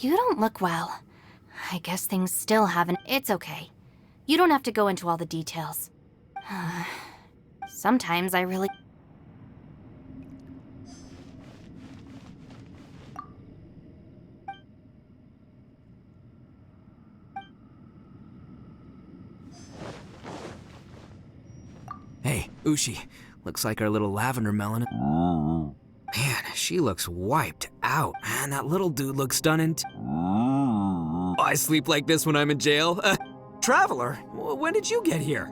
You don't look well. I guess things still haven't. It's okay. You don't have to go into all the details. Sometimes I really... Hey, Ushi. Looks like our little lavender melon. Man, she looks wiped out. Man, that little dude looks stunning. I sleep like this when I'm in jail. Traveler, when did you get here?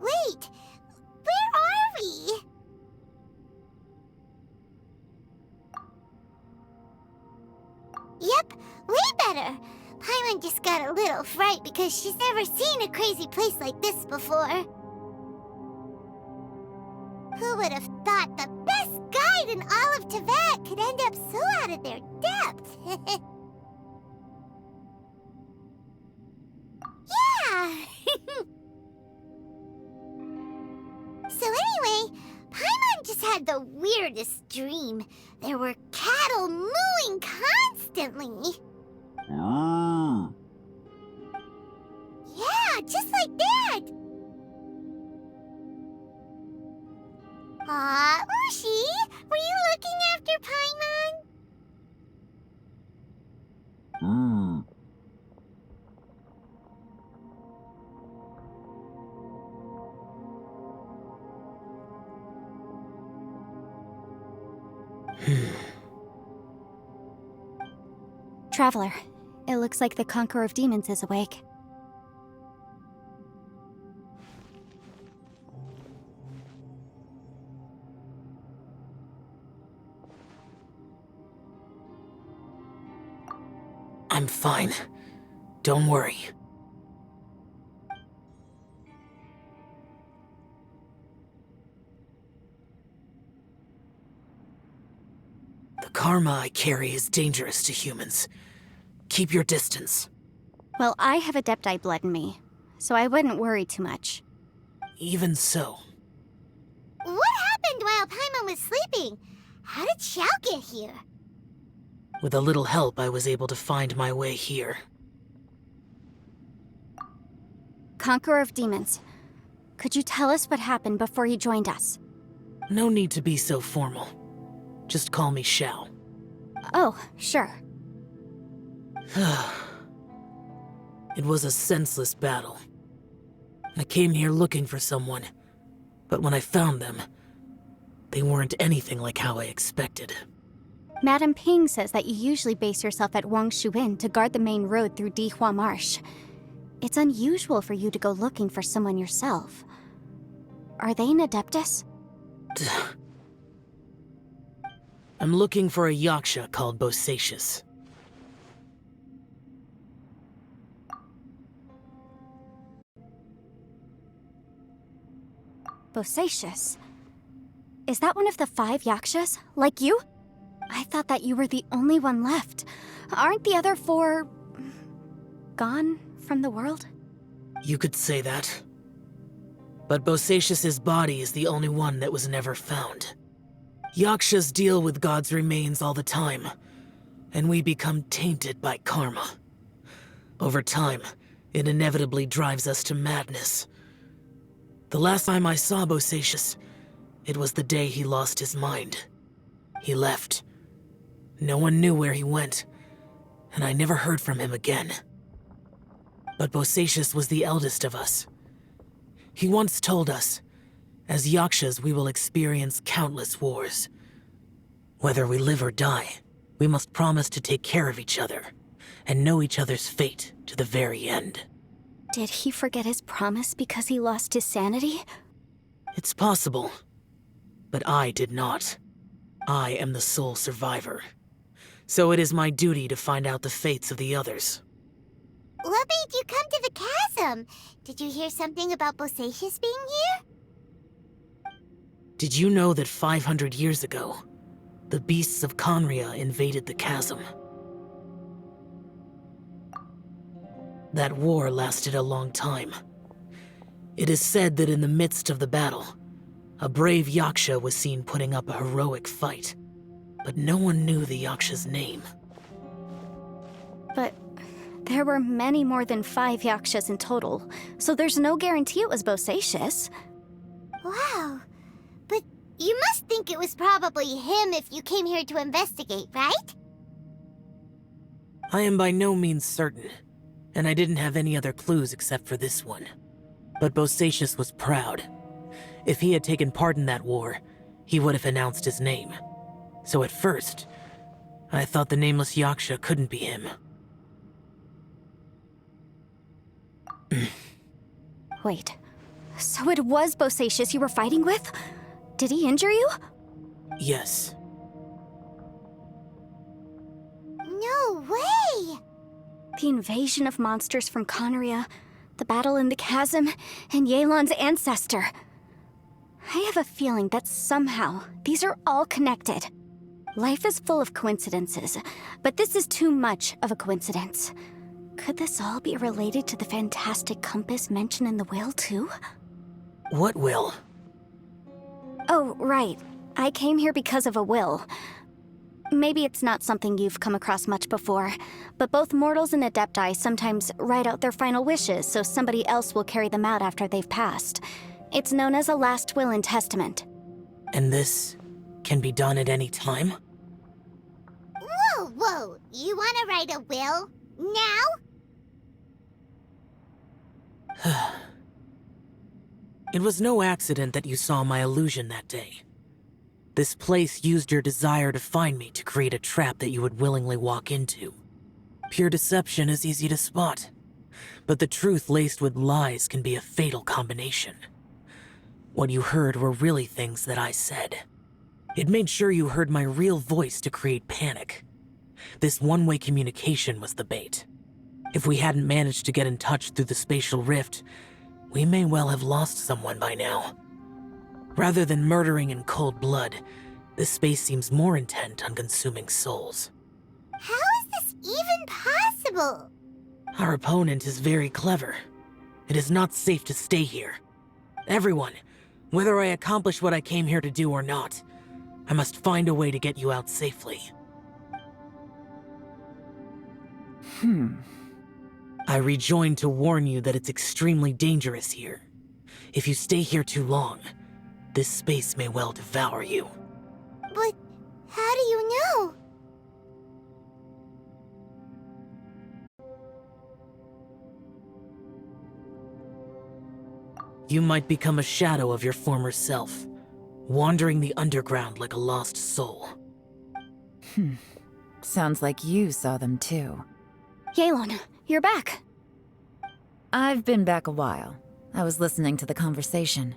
Wait, where are we? Yep, way better. Paimon just got a little fright because she's never seen a crazy place like this before. Who would have thought the best guide in all of Tibet could end up so out of their depth? Yeah! So anyway, Paimon just had the weirdest dream. There were cattle mooing constantly. Yeah, just like that. Aw, Ushi, were you looking after Paimon? Traveler, it looks like the Conqueror of Demons is awake. I'm fine. Don't worry. The karma I carry is dangerous to humans. Keep your distance. Well, I have Adepti blood in me, so I wouldn't worry too much. Even so. What happened while Paimon was sleeping? How did Xiao get here? With a little help, I was able to find my way here. Conqueror of Demons, could you tell us what happened before you joined us? No need to be so formal. Just call me Xiao. Oh, sure. It was a senseless battle. I came here looking for someone, but when I found them, they weren't anything like how I expected. Madame Ping says that you usually base yourself at Wangshuin to guard the main road through Dihua Marsh. It's unusual for you to go looking for someone yourself. Are they an Adeptus? I'm looking for a Yaksha called Bosacius. Bosacius? Is that one of the 5 Yakshas, like you? I thought that you were the only one left. Aren't the other 4... gone from the world? You could say that. But Bosacius's body is the only one that was never found. Yakshas deal with God's remains all the time, and we become tainted by karma. Over time, it inevitably drives us to madness. The last time I saw Bosacius, it was the day he lost his mind. He left. No one knew where he went, and I never heard from him again. But Bosacius was the eldest of us. He once told us, as Yakshas we will experience countless wars. Whether we live or die, we must promise to take care of each other, and know each other's fate to the very end. Did he forget his promise because he lost his sanity? It's possible, but I did not. I am the sole survivor. So it is my duty to find out the fates of the others. What made you come to the chasm? Did you hear something about Bosacius being here? Did you know that 500 years ago, the beasts of Conria invaded the chasm? That war lasted a long time. It is said that in the midst of the battle, a brave Yaksha was seen putting up a heroic fight, but no one knew the Yaksha's name. But there were many more than 5 Yakshas in total, so there's no guarantee it was Bosacius. Wow. But you must think it was probably him if you came here to investigate, right? I am by no means certain, and I didn't have any other clues except for this one. But Bosacius was proud. If he had taken part in that war, he would have announced his name. So at first, I thought the nameless Yaksha couldn't be him. Wait, so it was Bosacius you were fighting with? Did he injure you? Yes. No way! The invasion of monsters from Conria, the battle in the chasm, and Yelan's ancestor. I have a feeling that somehow these are all connected. Life is full of coincidences, but this is too much of a coincidence. Could this all be related to the fantastic compass mentioned in the will, too? What will? Oh, right. I came here because of a will. Maybe it's not something you've come across much before, but both mortals and adepti sometimes write out their final wishes so somebody else will carry them out after they've passed. It's known as a last will and testament. And this can be done at any time? Whoa, whoa! You want to write a will? Now? It was no accident that you saw my illusion that day. This place used your desire to find me to create a trap that you would willingly walk into. Pure deception is easy to spot, but the truth laced with lies can be a fatal combination. What you heard were really things that I said. It made sure you heard my real voice to create panic. This one-way communication was the bait. If we hadn't managed to get in touch through the spatial rift, we may well have lost someone by now. Rather than murdering in cold blood, this space seems more intent on consuming souls. How is this even possible? Our opponent is very clever. It is not safe to stay here. Everyone, whether I accomplish what I came here to do or not, I must find a way to get you out safely. I rejoined to warn you that it's extremely dangerous here. If you stay here too long, this space may well devour you. But how do you know? You might become a shadow of your former self, wandering the underground like a lost soul. Sounds like you saw them too. Yelan, you're back. I've been back a while. I was listening to the conversation.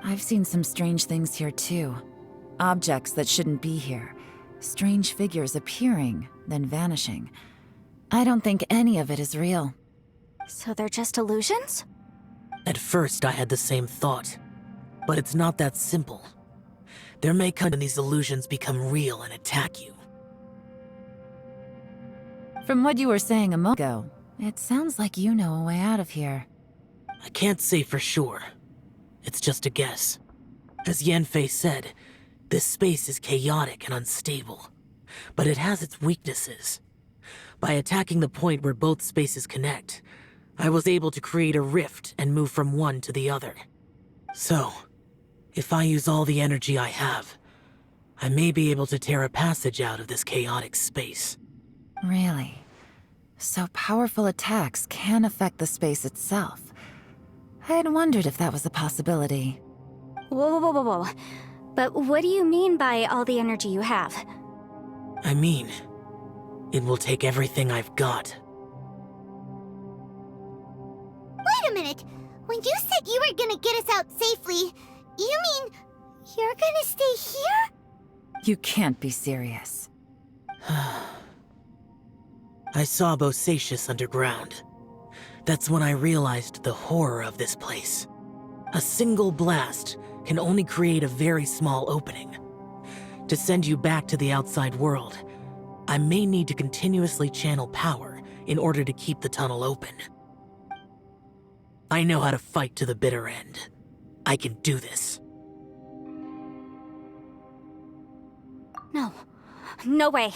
I've seen some strange things here too. Objects that shouldn't be here. Strange figures appearing, then vanishing. I don't think any of it is real. So they're just illusions? At first, I had the same thought. But it's not that simple. There may come when these illusions become real and attack you. From what you were saying a moment ago, it sounds like you know a way out of here. I can't say for sure. It's just a guess. As Yanfei said, this space is chaotic and unstable. But it has its weaknesses. By attacking the point where both spaces connect, I was able to create a rift and move from one to the other. So, if I use all the energy I have, I may be able to tear a passage out of this chaotic space. Really? So powerful attacks can affect the space itself. I had wondered if that was a possibility. Whoa, whoa, whoa, whoa. But what do you mean by all the energy you have? I mean, it will take everything I've got. Wait a minute. When you said you were gonna get us out safely, you mean you're gonna stay here? You can't be serious. I saw Bosacius underground. That's when I realized the horror of this place. A single blast can only create a very small opening. To send you back to the outside world, I may need to continuously channel power in order to keep the tunnel open. I know how to fight to the bitter end. I can do this. No. No way.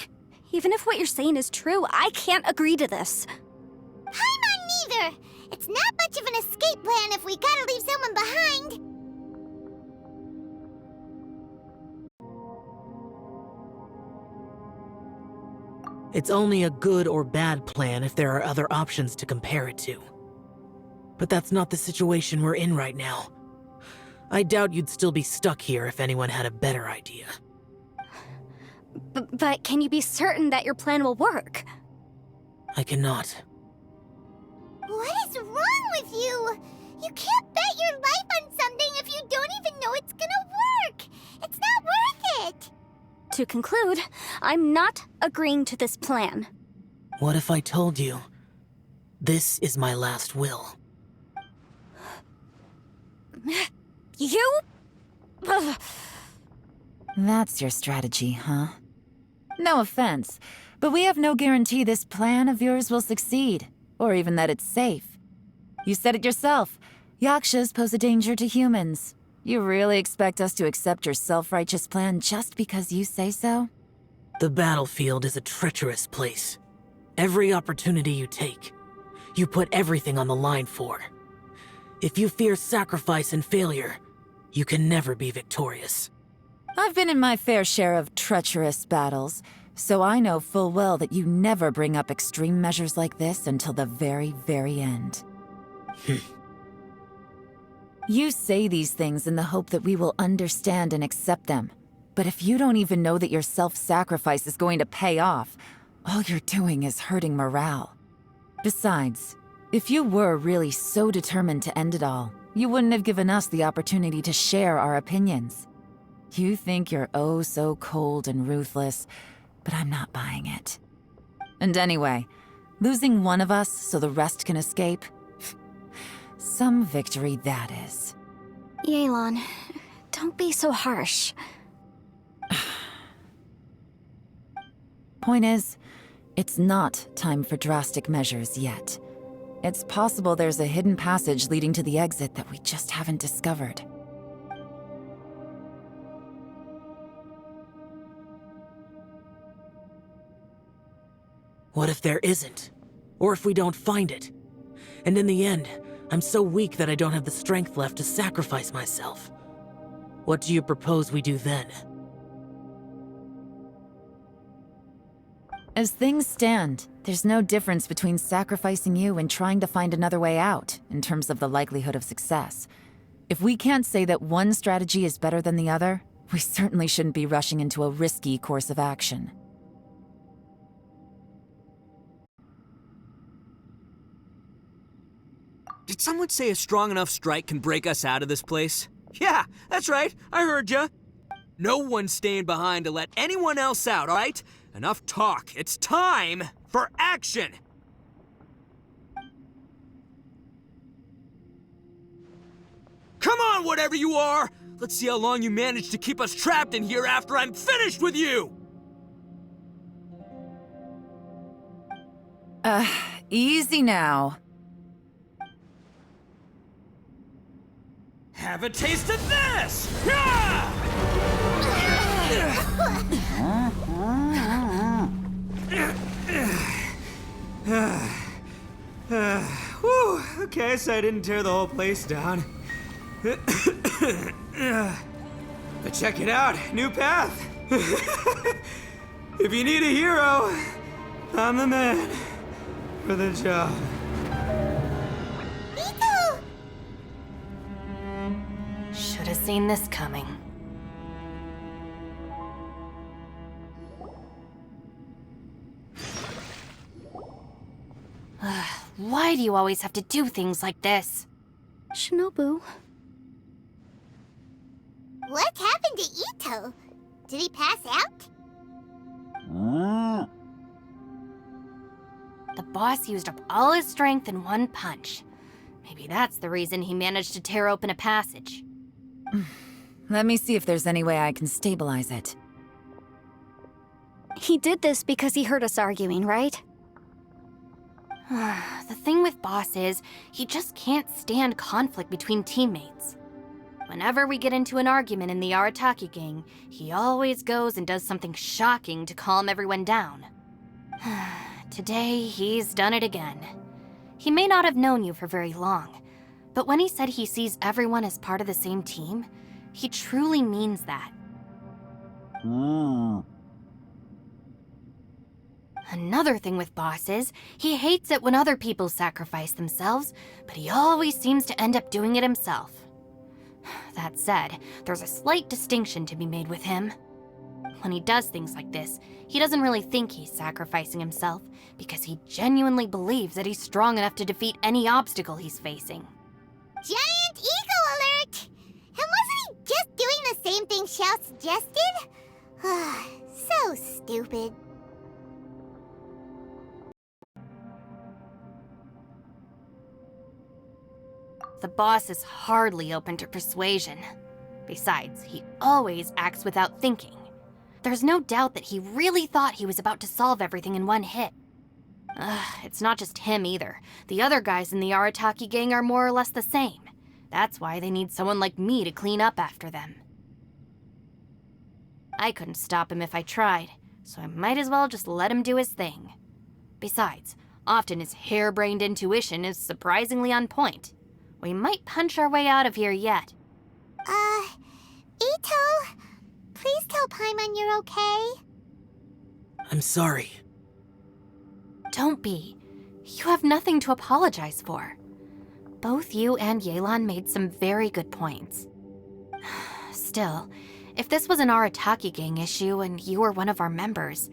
Even if what you're saying is true, I can't agree to this. Paimon neither! It's not much of an escape plan if we gotta leave someone behind! It's only a good or bad plan if there are other options to compare it to. But that's not the situation we're in right now. I doubt you'd still be stuck here if anyone had a better idea. But can you be certain that your plan will work? I cannot. What is wrong with you? You can't bet your life on something if you don't even know it's gonna work! It's not worth it! To conclude, I'm not agreeing to this plan. What if I told you, this is my last will? You? Ugh. That's your strategy, huh? No offense, but we have no guarantee this plan of yours will succeed, or even that it's safe. You said it yourself. Yakshas pose a danger to humans. You really expect us to accept your self-righteous plan just because you say so? The battlefield is a treacherous place. Every opportunity you take, you put everything on the line for. If you fear sacrifice and failure, you can never be victorious. I've been in my fair share of treacherous battles, so I know full well that you never bring up extreme measures like this until the very, very end. You say these things in the hope that we will understand and accept them. But if you don't even know that your self-sacrifice is going to pay off, all you're doing is hurting morale. Besides, if you were really so determined to end it all, you wouldn't have given us the opportunity to share our opinions. You think you're oh so cold and ruthless, but I'm not buying it. And anyway, losing one of us so the rest can escape? Some victory that is. Yelan, don't be so harsh. Point is, it's not time for drastic measures yet. It's possible there's a hidden passage leading to the exit that we just haven't discovered. What if there isn't? Or if we don't find it? And in the end, I'm so weak that I don't have the strength left to sacrifice myself. What do you propose we do then? As things stand, there's no difference between sacrificing you and trying to find another way out, in terms of the likelihood of success. If we can't say that one strategy is better than the other, we certainly shouldn't be rushing into a risky course of action. Did someone say a strong enough strike can break us out of this place? Yeah, that's right. I heard ya. No one's staying behind to let anyone else out, all right? Enough talk. It's time for action! Come on, whatever you are! Let's see how long you manage to keep us trapped in here after I'm finished with you! Easy now. Have a taste of this! Whew, okay, so I didn't tear the whole place down. But check it out, new path. If you need a hero, I'm the man for the job. Ito! Should have seen this coming. Why do you always have to do things like this? Shinobu, What happened to Ito? Did he pass out? The boss used up all his strength in one punch. Maybe that's the reason he managed to tear open a passage. Let me see if there's any way I can stabilize it. he did this because he heard us arguing, right? The thing with Boss is, he just can't stand conflict between teammates. Whenever we get into an argument in the Arataki gang, he always goes and does something shocking to calm everyone down. Today, he's done it again. He may not have known you for very long, but when he said he sees everyone as part of the same team, he truly means that. Another thing with Boss is, he hates it when other people sacrifice themselves, but he always seems to end up doing it himself. That said, there's a slight distinction to be made with him. When he does things like this, he doesn't really think he's sacrificing himself, because he genuinely believes that he's strong enough to defeat any obstacle he's facing. Giant ego alert! And wasn't he just doing the same thing Xiao suggested? So stupid. The boss is hardly open to persuasion. Besides, he always acts without thinking. There's no doubt that he really thought he was about to solve everything in one hit. It's not just him either. The other guys in the Arataki gang are more or less the same. That's why they need someone like me to clean up after them. I couldn't stop him if I tried, so I might as well just let him do his thing. Besides, often his harebrained intuition is surprisingly on point. We might punch our way out of here yet. Ito, please tell Paimon you're okay. I'm sorry. Don't be. You have nothing to apologize for. Both you and Yelan made some very good points. Still, if this was an Arataki gang issue and you were one of our members,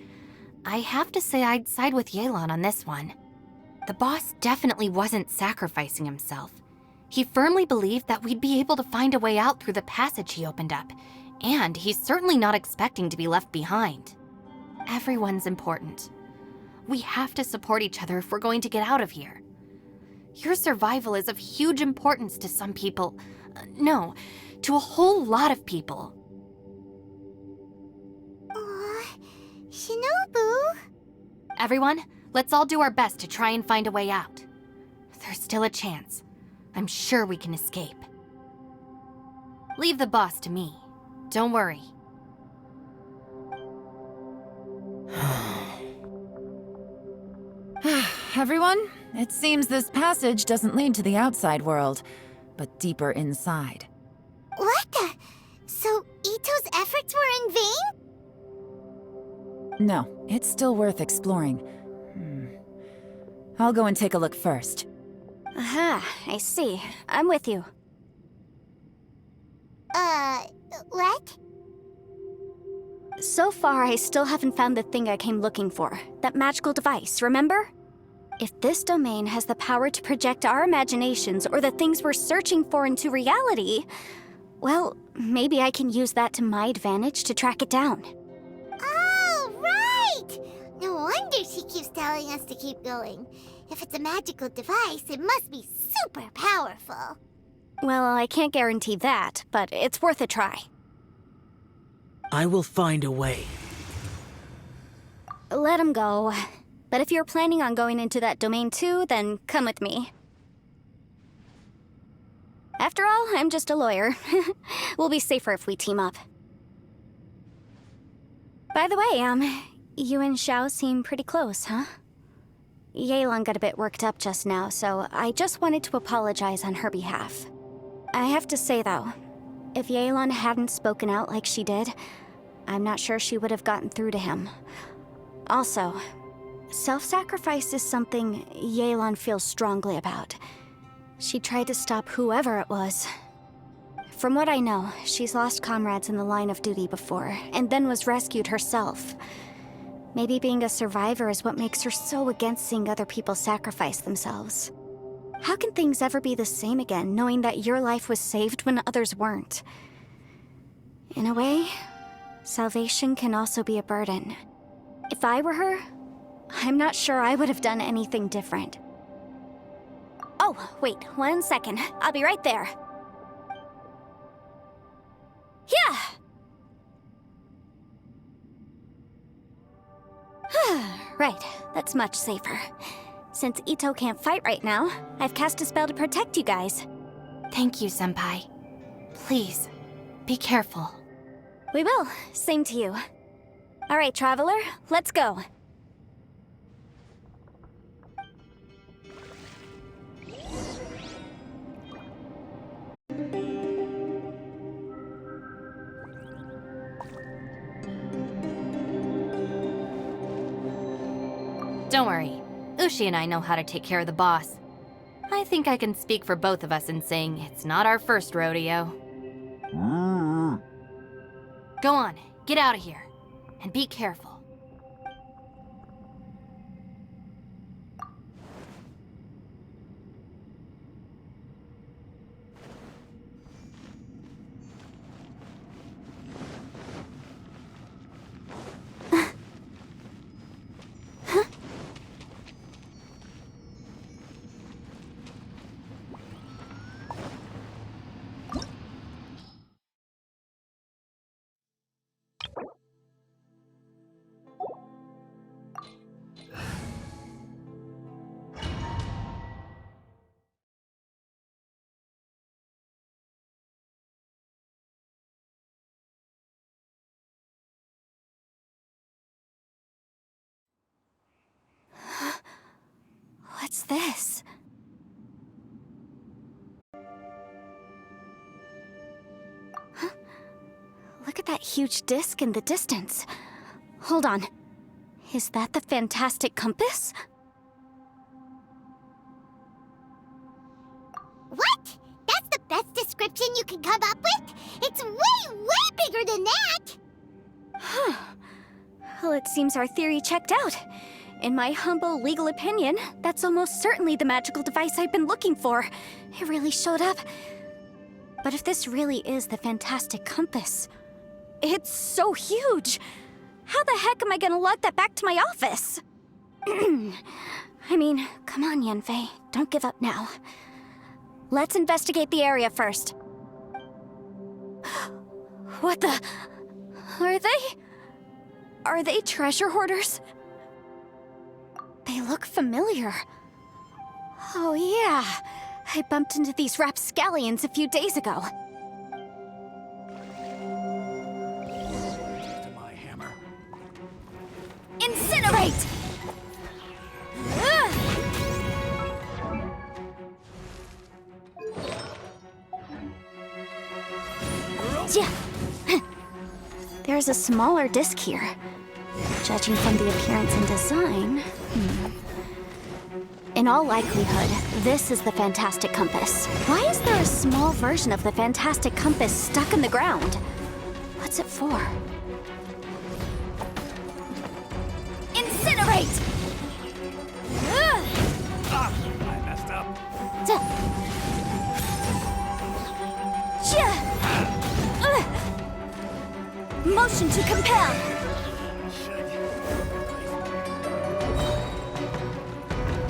I have to say I'd side with Yelan on this one. The boss definitely wasn't sacrificing himself. He firmly believed that we'd be able to find a way out through the passage he opened up, and he's certainly not expecting to be left behind. Everyone's important. We have to support each other if we're going to get out of here. Your survival is of huge importance to some people. No, to a whole lot of people. Aw, Shinobu. Everyone, let's all do our best to try and find a way out. There's still a chance. I'm sure we can escape. Leave the boss to me. Don't worry. Everyone, it seems this passage doesn't lead to the outside world, but deeper inside. What the? So Ito's efforts were in vain? No, it's still worth exploring. I'll go and take a look first. Aha, I see. I'm with you. What? So far, I still haven't found the thing I came looking for. That magical device, remember? If this domain has the power to project our imaginations or the things we're searching for into reality, well, maybe I can use that to my advantage to track it down. Oh, right! No wonder she keeps telling us to keep going. If it's a magical device, it must be super powerful. Well, I can't guarantee that, but it's worth a try. I will find a way. Let him go. But if you're planning on going into that domain too, then come with me. After all, I'm just a lawyer. We'll be safer if we team up. By the way, you and Xiao seem pretty close, huh? Yelan got a bit worked up just now, so I just wanted to apologize on her behalf. I have to say, though, if Yelan hadn't spoken out like she did, I'm not sure she would have gotten through to him. Also, self-sacrifice is something Yelan feels strongly about. She tried to stop whoever it was. From what I know, she's lost comrades in the line of duty before, and then was rescued herself. Maybe being a survivor is what makes her so against seeing other people sacrifice themselves. How can things ever be the same again, knowing that your life was saved when others weren't? In a way, salvation can also be a burden. If I were her, I'm not sure I would have done anything different. Oh, wait, 1 second. I'll be right there. Yeah! Right, that's much safer. Since Ito can't fight right now, I've cast a spell to protect you guys. Thank you, Senpai. Please, be careful. We will. Same to you. All right, Traveler, let's go. Don't worry. Ushi and I know how to take care of the boss. I think I can speak for both of us in saying it's not our first rodeo. Go on, get out of here. And be careful. What's this? Huh? Look at that huge disc in the distance. Hold on. Is that the fantastic compass? What? That's the best description you can come up with? It's way, way bigger than that! Huh. Well, it seems our theory checked out. In my humble legal opinion, that's almost certainly the magical device I've been looking for. It really showed up. But if this really is the fantastic compass, it's so huge! How the heck am I gonna lug that back to my office? I mean, come on, Yanfei. Don't give up now. Let's investigate the area first. What the... Are they treasure hoarders? They look familiar. Oh yeah, I bumped into these rapscallions a few days ago. To my hammer. Incinerate! Yeah. There's a smaller disc here. Judging from the appearance and design... In all likelihood, this is the fantastic compass. Why is there a small version of the fantastic compass stuck in the ground? What's it for? Incinerate! I messed up. Motion to compel!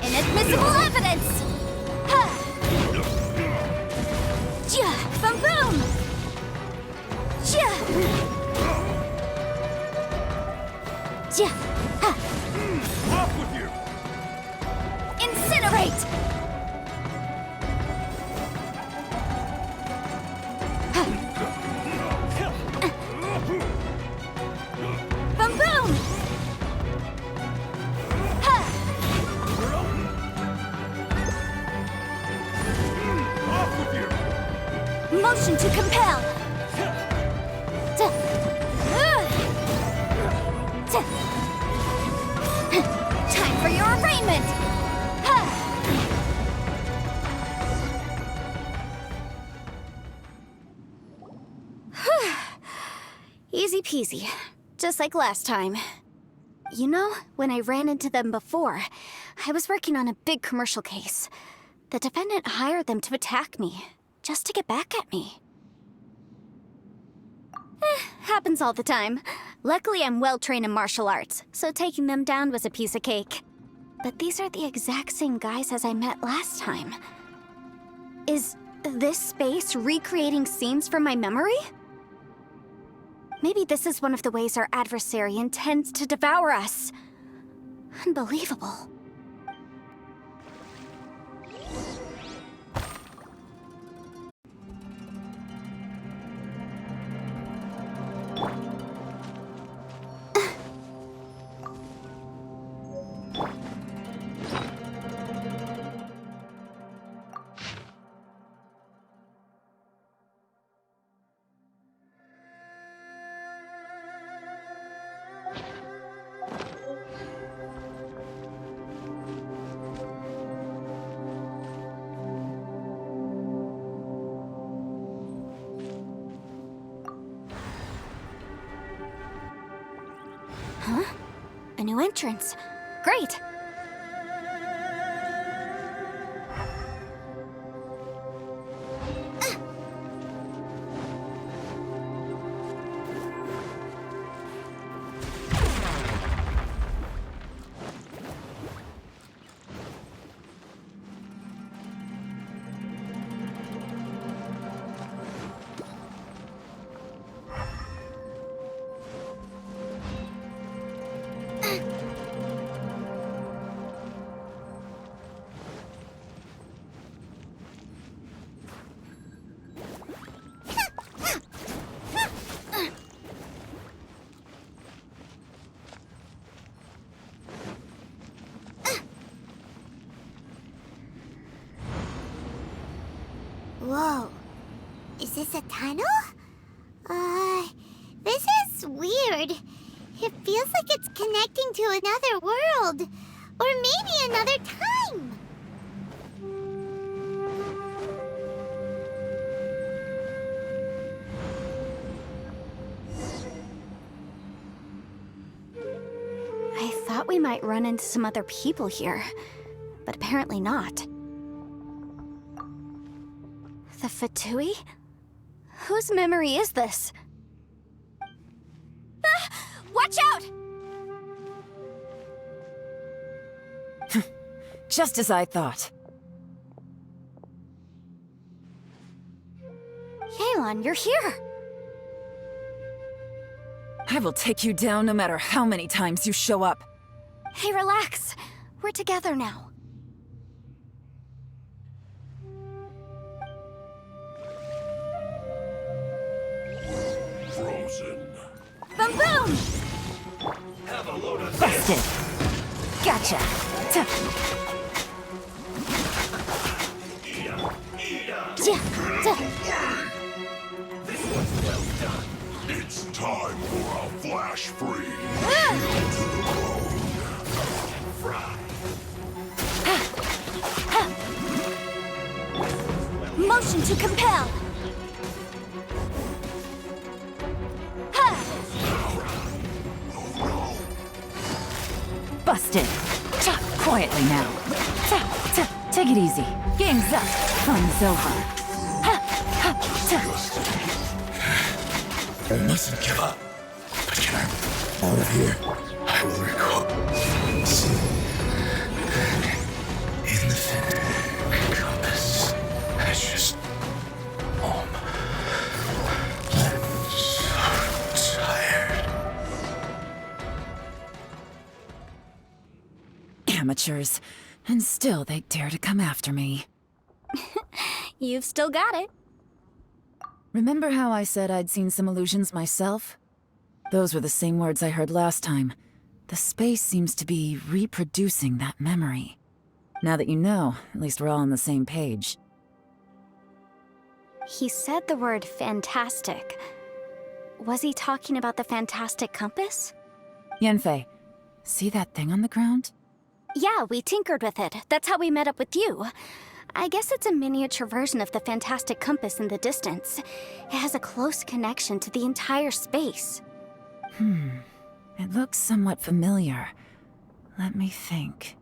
Inadmissible evidence! Boom boom! Off with you! Incinerate! Boom boom! Off with you! Motion to compel! Time for your arraignment! Easy peasy, just like last time. You know, when I ran into them before, I was working on a big commercial case. The defendant hired them to attack me, just to get back at me. Happens all the time. Luckily, I'm well-trained in martial arts, so taking them down was a piece of cake. But these are the exact same guys as I met last time. Is this space recreating scenes from my memory? Maybe this is one of the ways our adversary intends to devour us. Unbelievable. Huh? A new entrance. Great! Whoa. Is this a tunnel? This is weird. It feels like it's connecting to another world. Or maybe another time. I thought we might run into some other people here, but apparently not. The Fatui? Whose memory is this? Ah! Watch out! Just as I thought. Yelan, you're here! I will take you down no matter how many times you show up. Hey, relax. We're together now. Frozen. Boom boom! Have a load of Busted. Gotcha. This one's well done. It's time for a flash free. Fry. Motion to compel! Busted. Quietly now. Take it easy. Game's up. Fun's over. I mustn't give up. But can I out of here? I will recall. Infinite compass. I just I'm so tired. Amateurs. And still they dare to come after me. You've still got it. Remember how I said I'd seen some illusions myself? Those were the same words I heard last time. The space seems to be reproducing that memory. Now that you know, at least we're all on the same page. He said the word fantastic. Was he talking about the fantastic compass? Yanfei, see that thing on the ground? Yeah, we tinkered with it. That's how we met up with you. I guess it's a miniature version of the fantastic compass in the distance. It has a close connection to the entire space. It looks somewhat familiar. Let me think.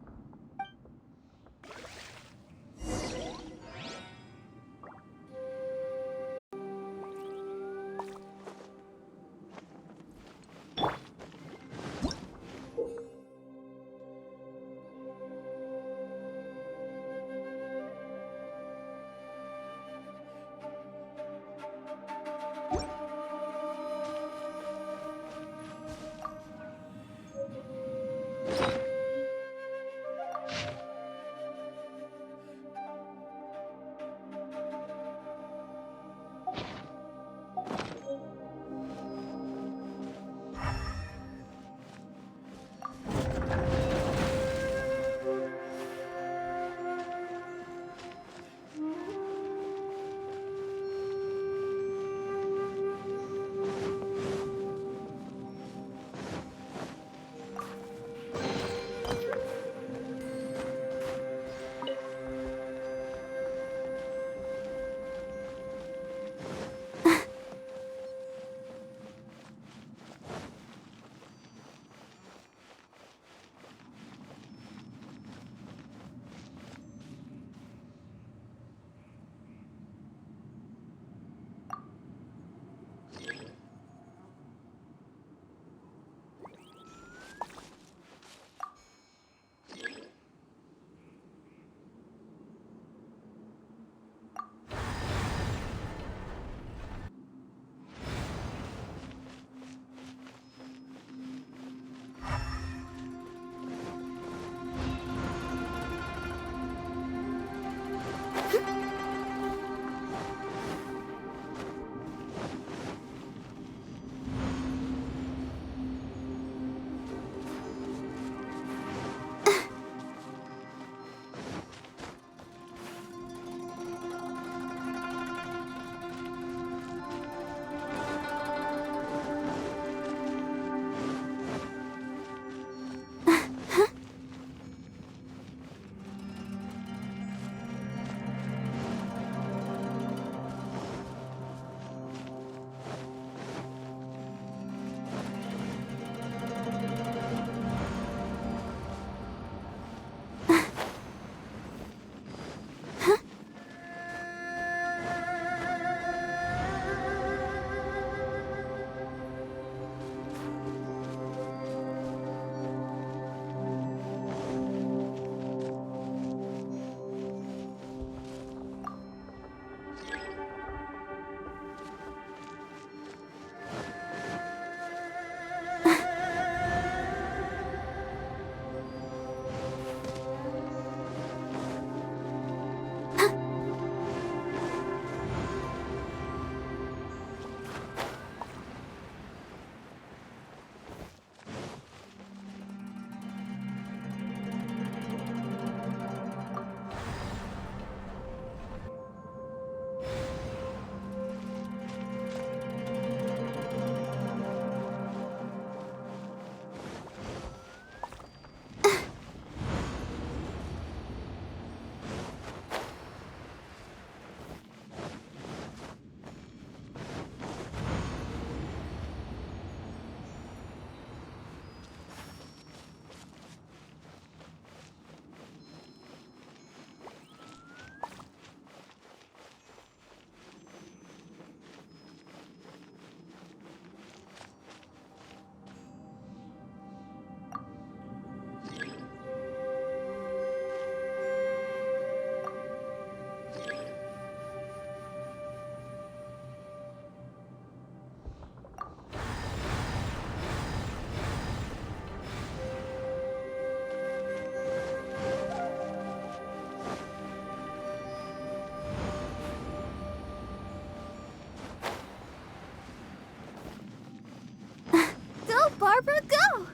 Barbara, go!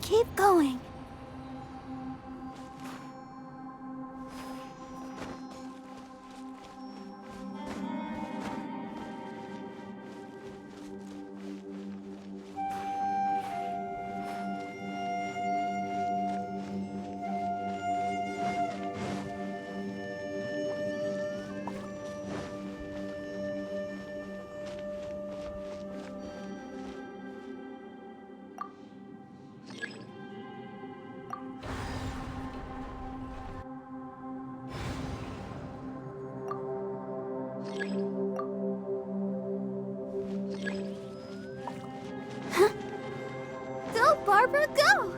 Keep going. Go, Barbara, go!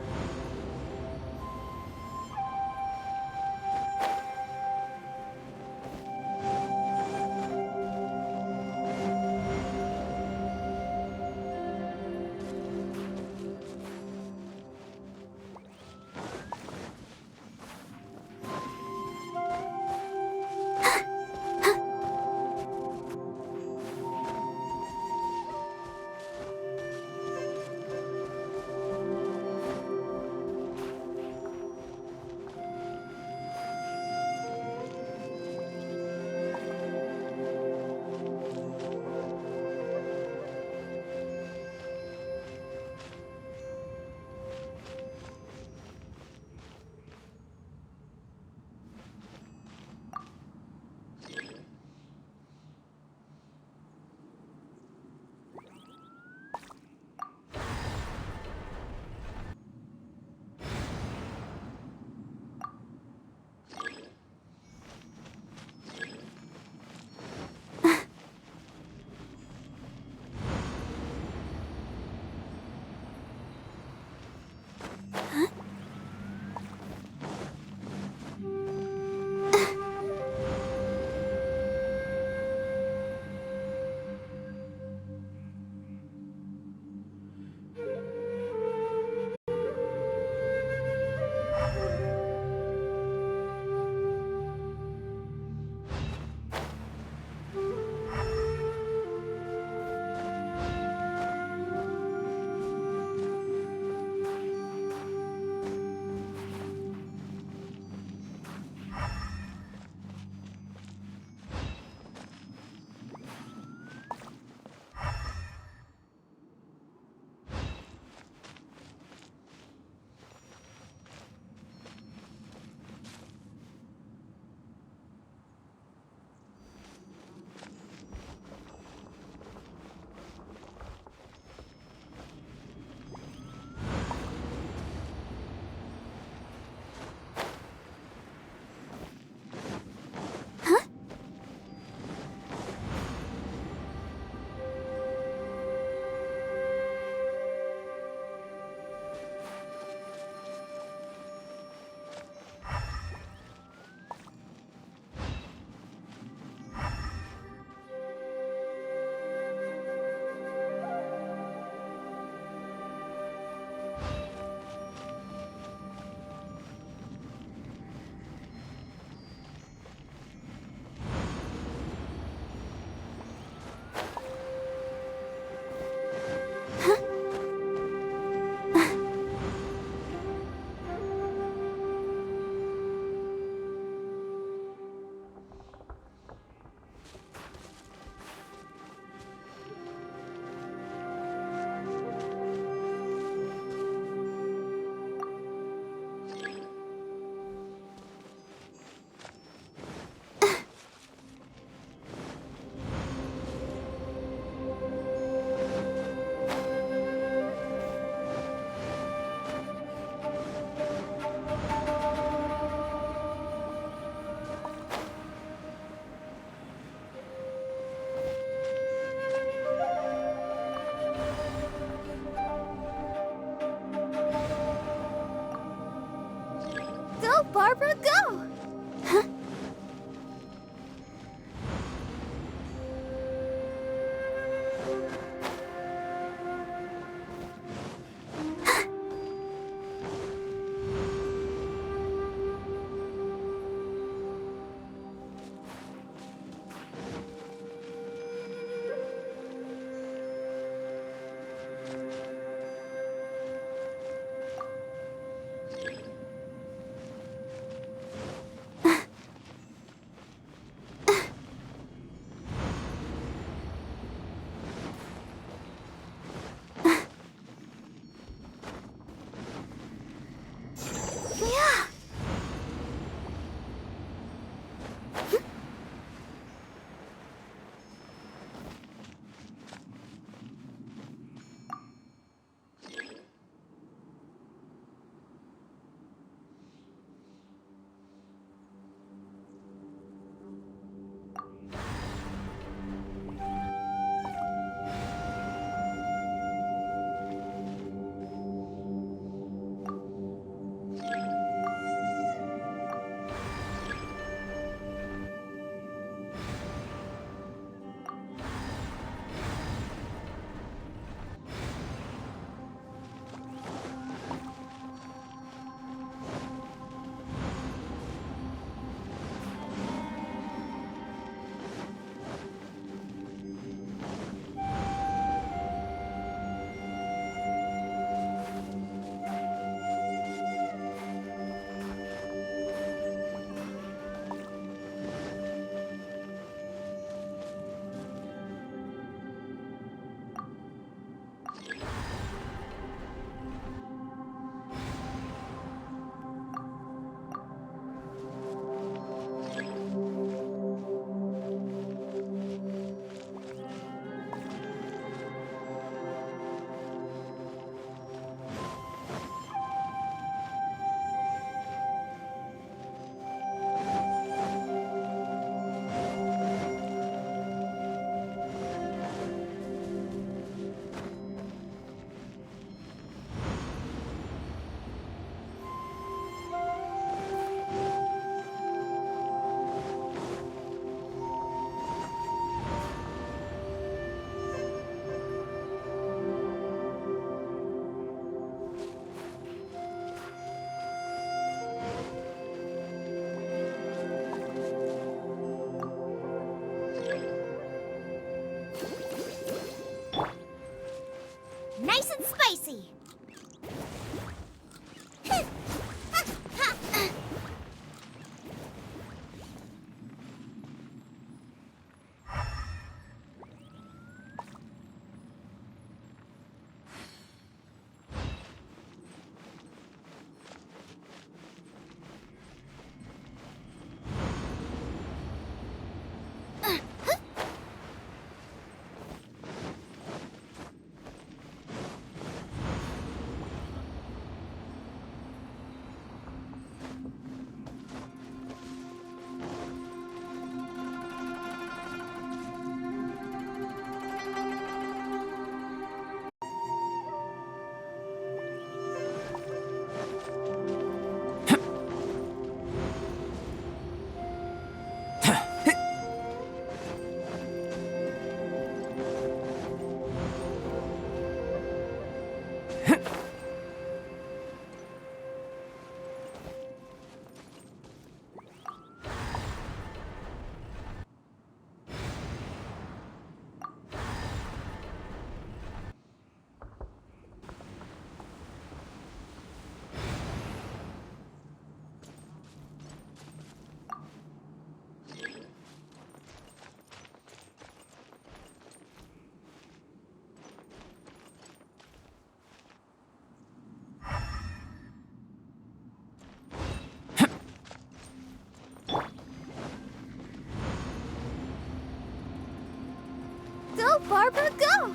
Go, Barbara, go!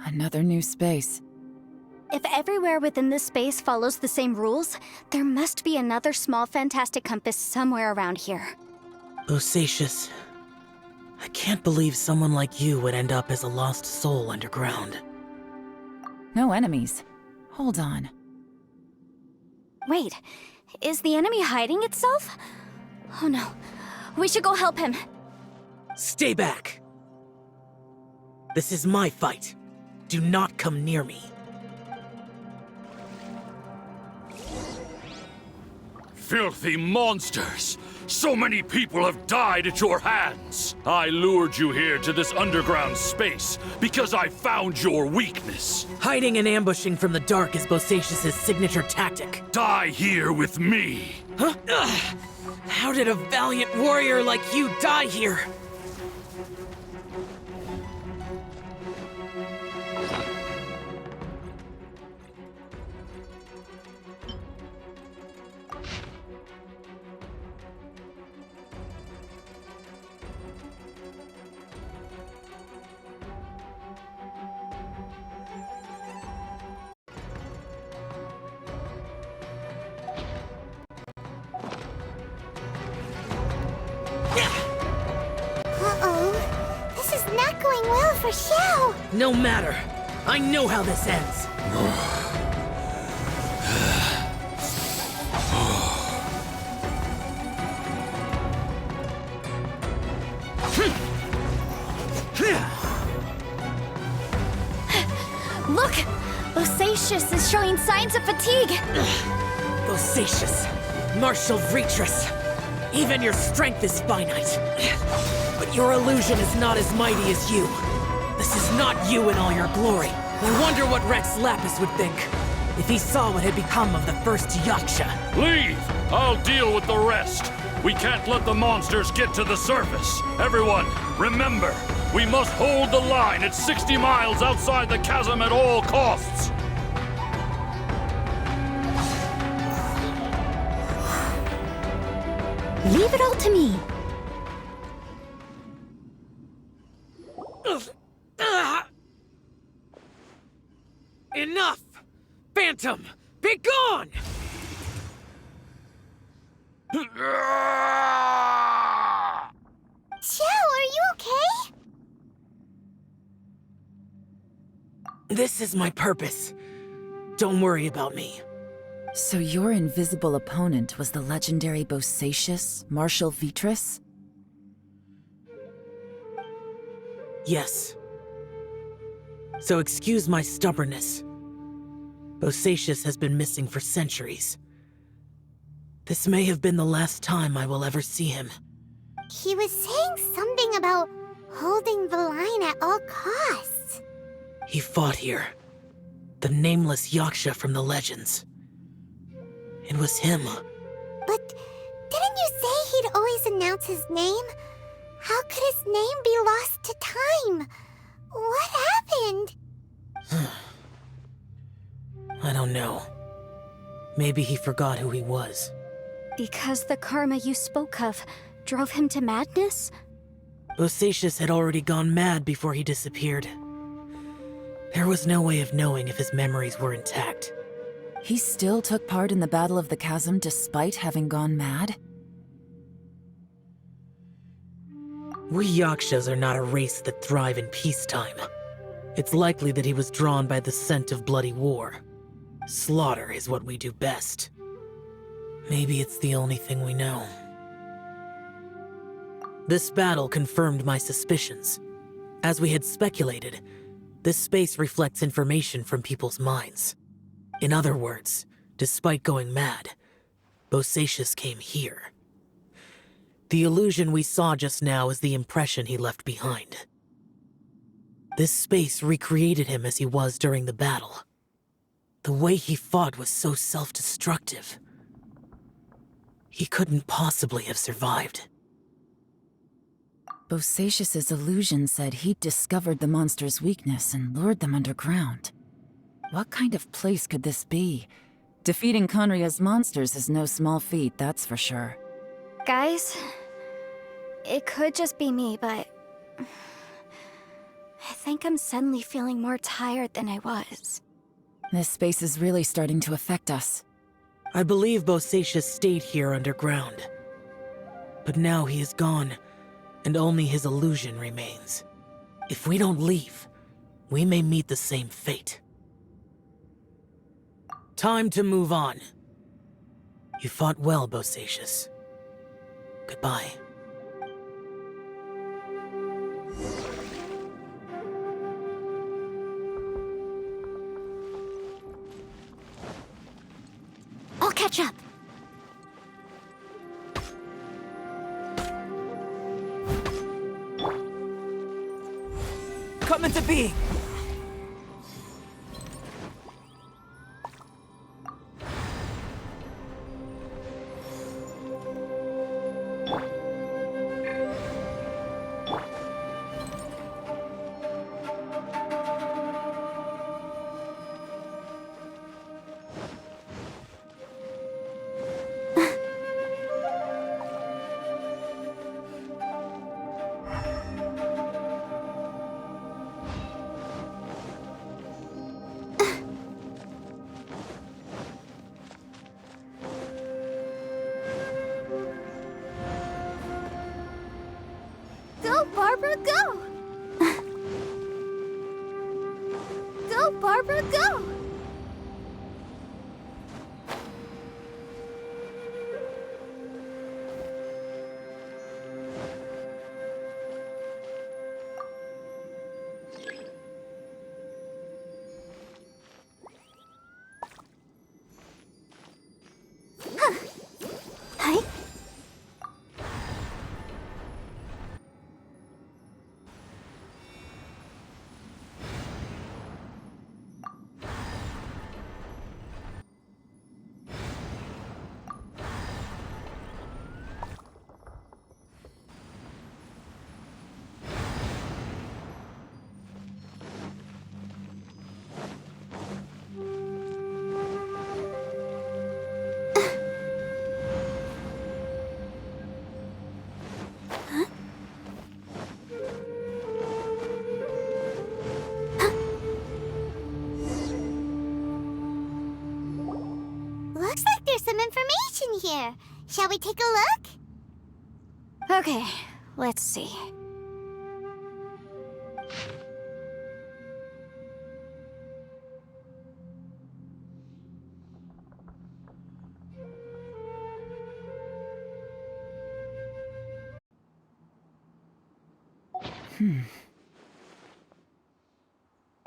Another new space. If everywhere within this space follows the same rules, there must be another small fantastic compass somewhere around here. Bosacious. I can't believe someone like you would end up as a lost soul underground. No enemies. Hold on. Wait, is the enemy hiding itself? Oh no, we should go help him. Stay back! This is my fight. Do not come near me. Filthy monsters! So many people have died at your hands! I lured you here to this underground space because I found your weakness. Hiding and ambushing from the dark is Bosacious's signature tactic. Die here with me! Huh? Ugh. How did a valiant warrior like you die here? Uh-oh. This is not going well for Xiao. No matter. I know how this ends. Look! Bosacious is showing signs of fatigue! Bosacious, martial Vretress. Even your strength is finite. But your illusion is not as mighty as you. This is not you in all your glory. I wonder what Rex Lapis would think if he saw what had become of the first Yaksha. Leave! I'll deal with the rest. We can't let the monsters get to the surface. Everyone, remember, we must hold the line at 60 miles outside the chasm at all costs. Leave it all to me. Enough! Phantom, be gone! Xiao, are you okay? This is my purpose. Don't worry about me. So your invisible opponent was the legendary Bosacious, Marshal Vretress? Yes. So excuse my stubbornness. Bosacious has been missing for centuries. This may have been the last time I will ever see him. He was saying something about holding the line at all costs. He fought here. The nameless Yaksha from the legends. It was him. But didn't you say he'd always announce his name? How could his name be lost to time? What happened? I don't know. Maybe he forgot who he was. Because the karma you spoke of drove him to madness? Bosacious had already gone mad before he disappeared. There was no way of knowing if his memories were intact. He still took part in the Battle of the Chasm despite having gone mad? We Yakshas are not a race that thrive in peacetime. It's likely that he was drawn by the scent of bloody war. Slaughter is what we do best. Maybe it's the only thing we know. This battle confirmed my suspicions. As we had speculated, this space reflects information from people's minds. In other words, despite going mad, Bosacious came here. The illusion we saw just now is the impression he left behind. This space recreated him as he was during the battle. The way he fought was so self-destructive. He couldn't possibly have survived. Bosacious's illusion said he'd discovered the monster's weakness and lured them underground. What kind of place could this be? Defeating Conria's monsters is no small feat, that's for sure. Guys, it could just be me, but I think I'm suddenly feeling more tired than I was. This space is really starting to affect us. I believe Bosacius stayed here underground. But now he is gone, and only his illusion remains. If we don't leave, we may meet the same fate. Time to move on. You fought well, Bosacius. Goodbye. I'll catch up. Come into being! Go, Barbara, go! Go, Barbara, go! Hi. Looks like there's some information here. Shall we take a look? Okay, let's see.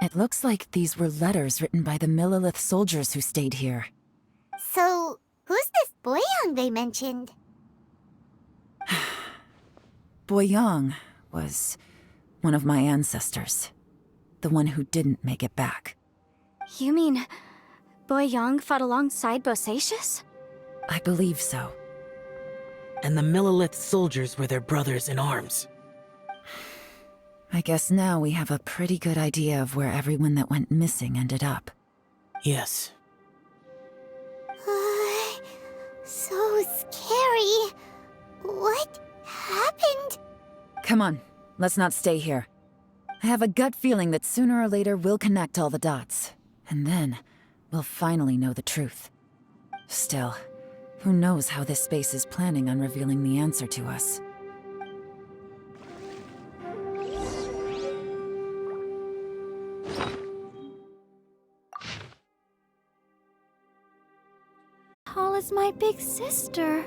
It looks like these were letters written by the Millilith soldiers who stayed here. So, who's this Boyang they mentioned? Boyang was one of my ancestors. The one who didn't make it back. You mean Boyang fought alongside Bosacius? I believe so. And the Millilith soldiers were their brothers in arms. I guess now we have a pretty good idea of where everyone that went missing ended up. Yes. So scary. What happened? Come on, let's not stay here. I have a gut feeling that sooner or later we'll connect all the dots. And then, we'll finally know the truth. Still, who knows how this space is planning on revealing the answer to us. Tall as my big sister.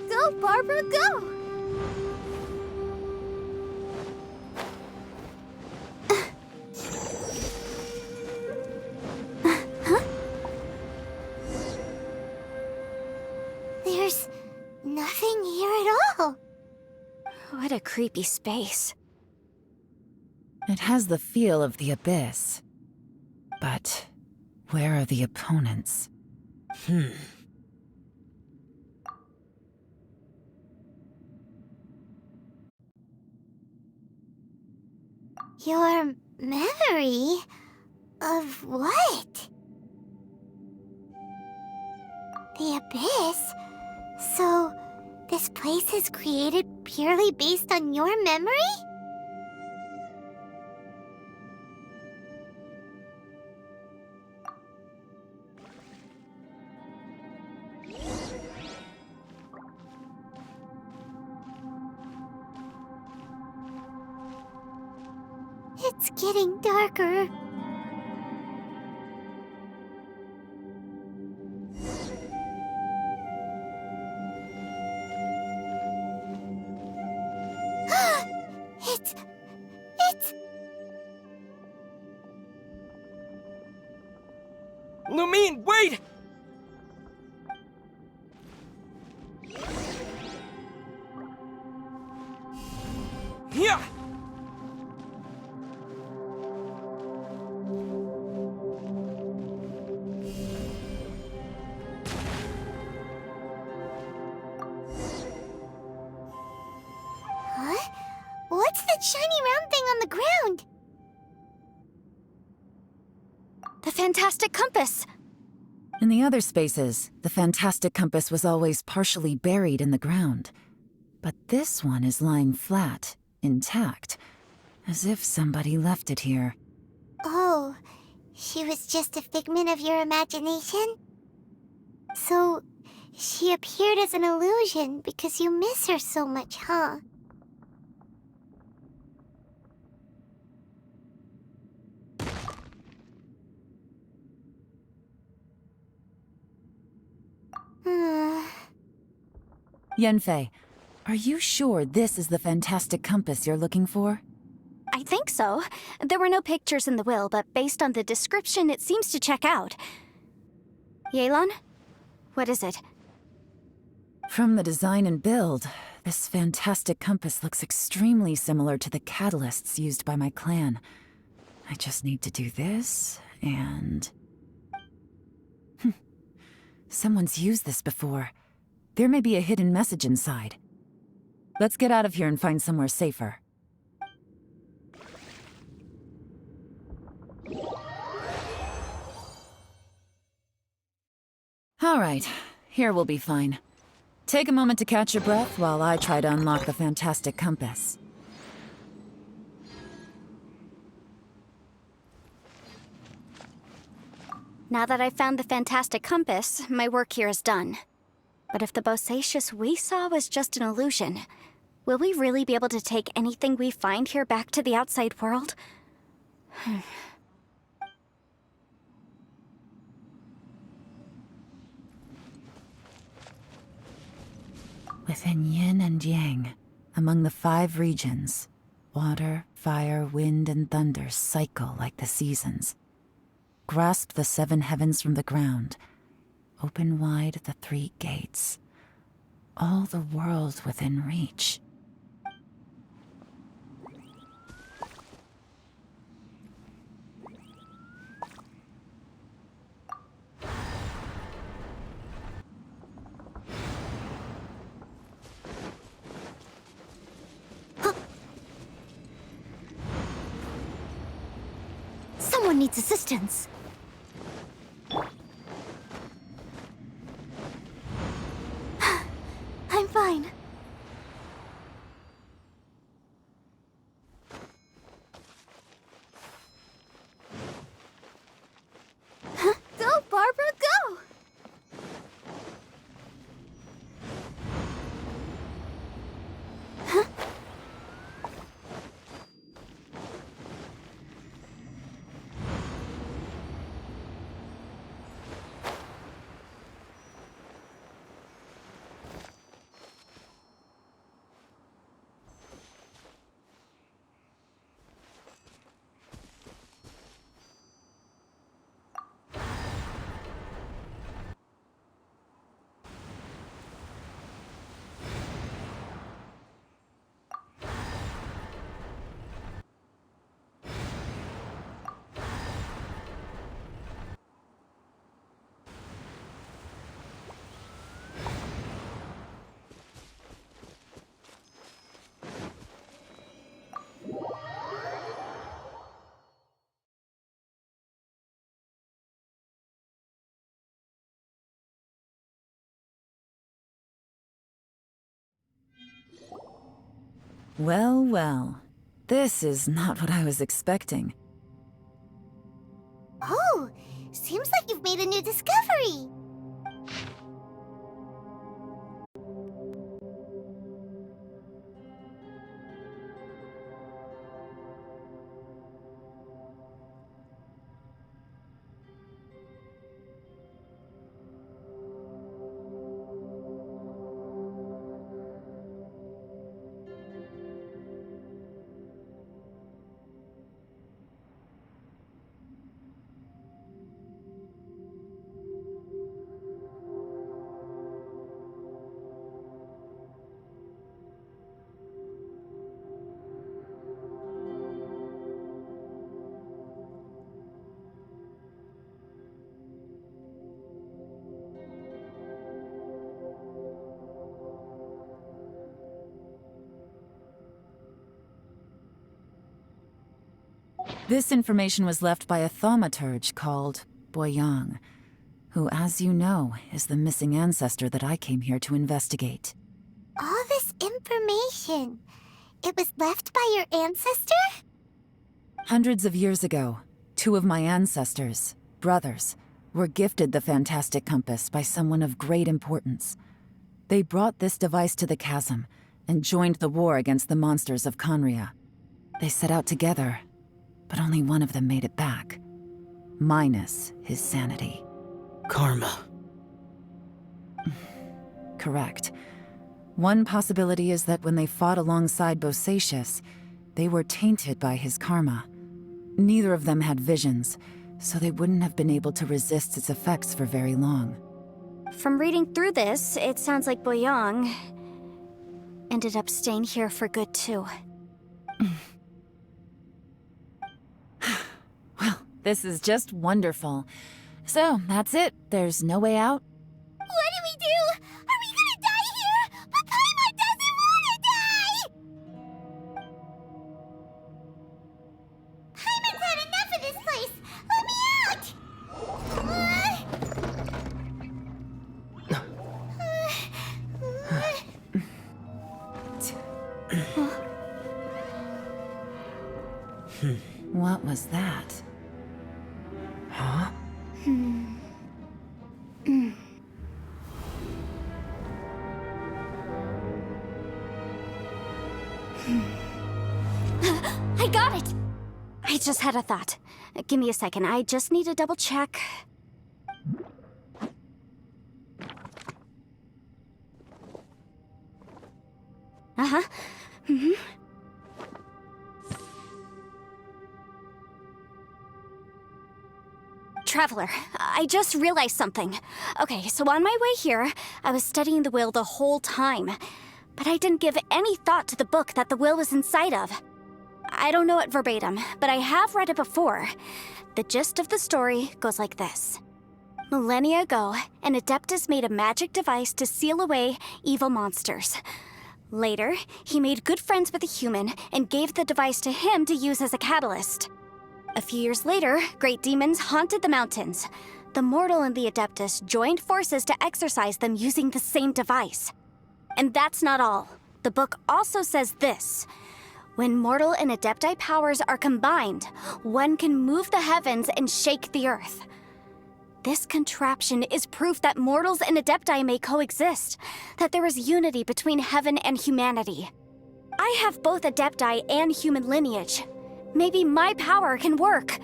Go, Barbara, go! What a creepy space. It has the feel of the abyss. But where are the opponents? Your memory? Of what? The abyss? So, this place is created purely based on your memory? It's getting darker. It's... Lumine, wait! Yeah! Huh? What's that shiny round thing on the ground? The fantastic compass! In the other spaces, the fantastic compass was always partially buried in the ground. But this one is lying flat, intact, as if somebody left it here. Oh, she was just a figment of your imagination? So, she appeared as an illusion because you miss her so much, huh? Yenfei, are you sure this is the fantastic compass you're looking for? I think so. There were no pictures in the will, but based on the description, it seems to check out. Yelan? What is it? From the design and build, this fantastic compass looks extremely similar to the catalysts used by my clan. I just need to do this, and... Someone's used this before. There may be a hidden message inside. Let's get out of here and find somewhere safer. All right, here we'll be fine. Take a moment to catch your breath while I try to unlock the fantastic compass. Now that I've found the fantastic compass, my work here is done. But if the Bosacious we saw was just an illusion, will we really be able to take anything we find here back to the outside world? Within yin and yang, among the 5 regions, water, fire, wind, and thunder cycle like the seasons. Grasp the 7 heavens from the ground. Open wide the 3 gates. All the world within reach. Someone needs assistance. I'm fine. Go, Barbara, go! Well, well. This is not what I was expecting. Oh, seems like you've made a new discovery. This information was left by a thaumaturge called Boyang, who, as you know, is the missing ancestor that I came here to investigate. All this information, it was left by your ancestor? Hundreds of years ago, two of my ancestors, brothers, were gifted the fantastic compass by someone of great importance. They brought this device to the chasm and joined the war against the monsters of Conria. They set out together, but only one of them made it back, minus his sanity. Karma. Correct. One possibility is that when they fought alongside Bosacius, they were tainted by his karma. Neither of them had visions, so they wouldn't have been able to resist its effects for very long. From reading through this, it sounds like Boyang ended up staying here for good too. Well, this is just wonderful. So, that's it. There's no way out? What do we do? Are we gonna die here? But Paimon doesn't wanna die! Paimon's had enough of this place! Let me out! What was that? Huh? I got it! I just had a thought. Give me a second, I just need to double check. Uh-huh. Traveler, I just realized something. Okay, so on my way here, I was studying the will the whole time. But I didn't give any thought to the book that the will was inside of. I don't know it verbatim, but I have read it before. The gist of the story goes like this. Millennia ago, an Adeptus made a magic device to seal away evil monsters. Later, he made good friends with a human and gave the device to him to use as a catalyst. A few years later, great demons haunted the mountains. The mortal and the Adeptus joined forces to exorcise them using the same device. And that's not all. The book also says this. When mortal and Adepti powers are combined, one can move the heavens and shake the earth. This contraption is proof that mortals and Adepti may coexist, that there is unity between heaven and humanity. I have both Adepti and human lineage. Maybe my power can work.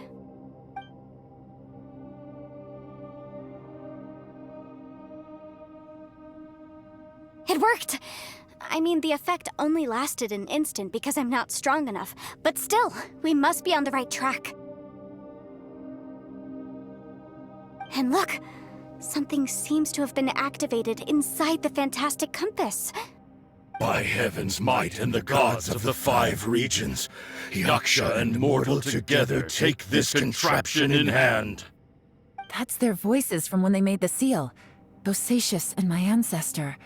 It worked! I mean, the effect only lasted an instant because I'm not strong enough, but still, we must be on the right track. And look, something seems to have been activated inside the fantastic compass. By heaven's might and the gods of the 5 regions, Yaksha and mortal together take this contraption in hand. That's their voices from when they made the seal. Bosacius and my ancestor.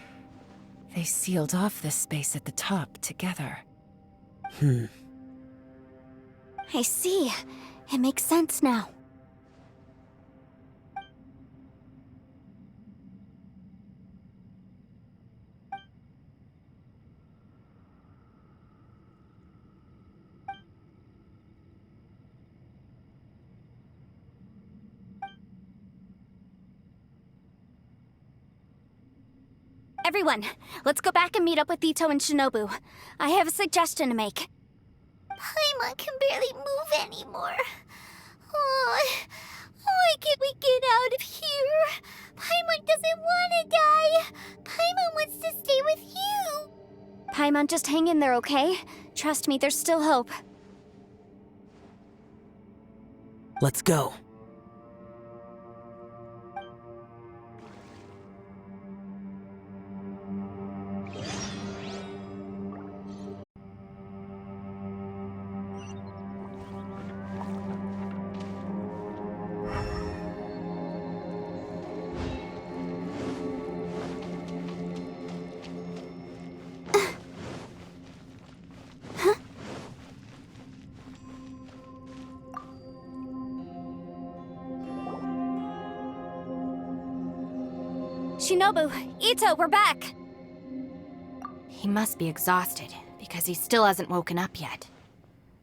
They sealed off this space at the top together. I see. It makes sense now. Everyone, let's go back and meet up with Ito and Shinobu. I have a suggestion to make. Paimon can barely move anymore. Oh, why can't we get out of here? Paimon doesn't want to die. Paimon wants to stay with you. Paimon, just hang in there, okay? Trust me, there's still hope. Let's go. Shinobu, Ito, we're back! He must be exhausted, because he still hasn't woken up yet.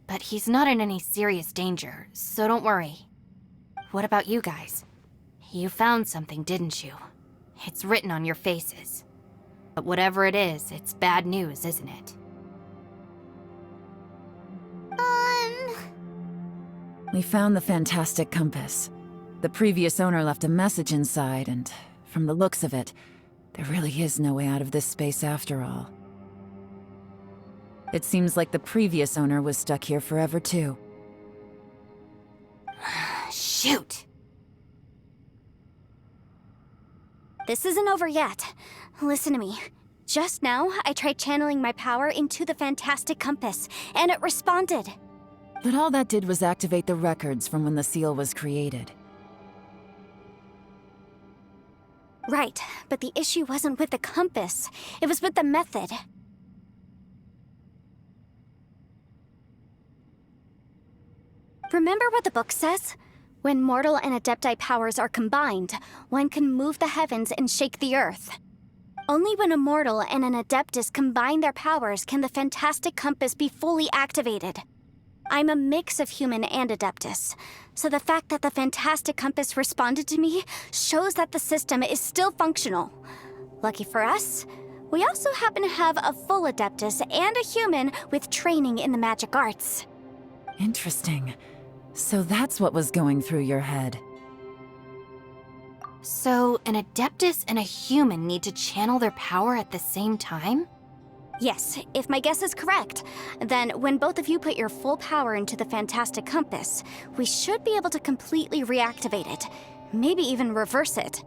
But he's not in any serious danger, so don't worry. What about you guys? You found something, didn't you? It's written on your faces. But whatever it is, it's bad news, isn't it? We found the fantastic compass. The previous owner left a message inside, and from the looks of it, there really is no way out of this space after all. It seems like the previous owner was stuck here forever too. Shoot! This isn't over yet. Listen to me. Just now, I tried channeling my power into the fantastic compass, and it responded. But all that did was activate the records from when the seal was created. Right, but the issue wasn't with the compass. It was with the method. Remember what the book says? When mortal and adepti powers are combined, one can move the heavens and shake the earth. Only when a mortal and an adeptus combine their powers can the fantastic compass be fully activated. I'm a mix of human and adeptus, so the fact that the fantastic compass responded to me shows that the system is still functional. Lucky for us, we also happen to have a full adeptus and a human with training in the magic arts. Interesting. So that's what was going through your head. So, an Adeptus and a human need to channel their power at the same time? Yes, if my guess is correct, then when both of you put your full power into the fantastic compass, we should be able to completely reactivate it, maybe even reverse it.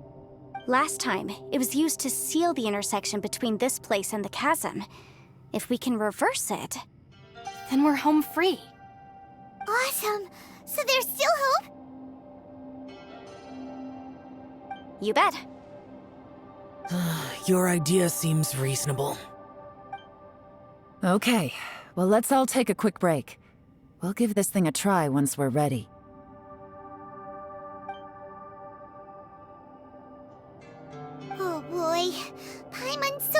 Last time, it was used to seal the intersection between this place and the chasm. If we can reverse it, Then we're home free. Awesome. So there's still hope? you bet. Your idea seems reasonable. Okay, well let's all take a quick break. We'll give this thing a try once we're ready. Oh boy. Paimon's so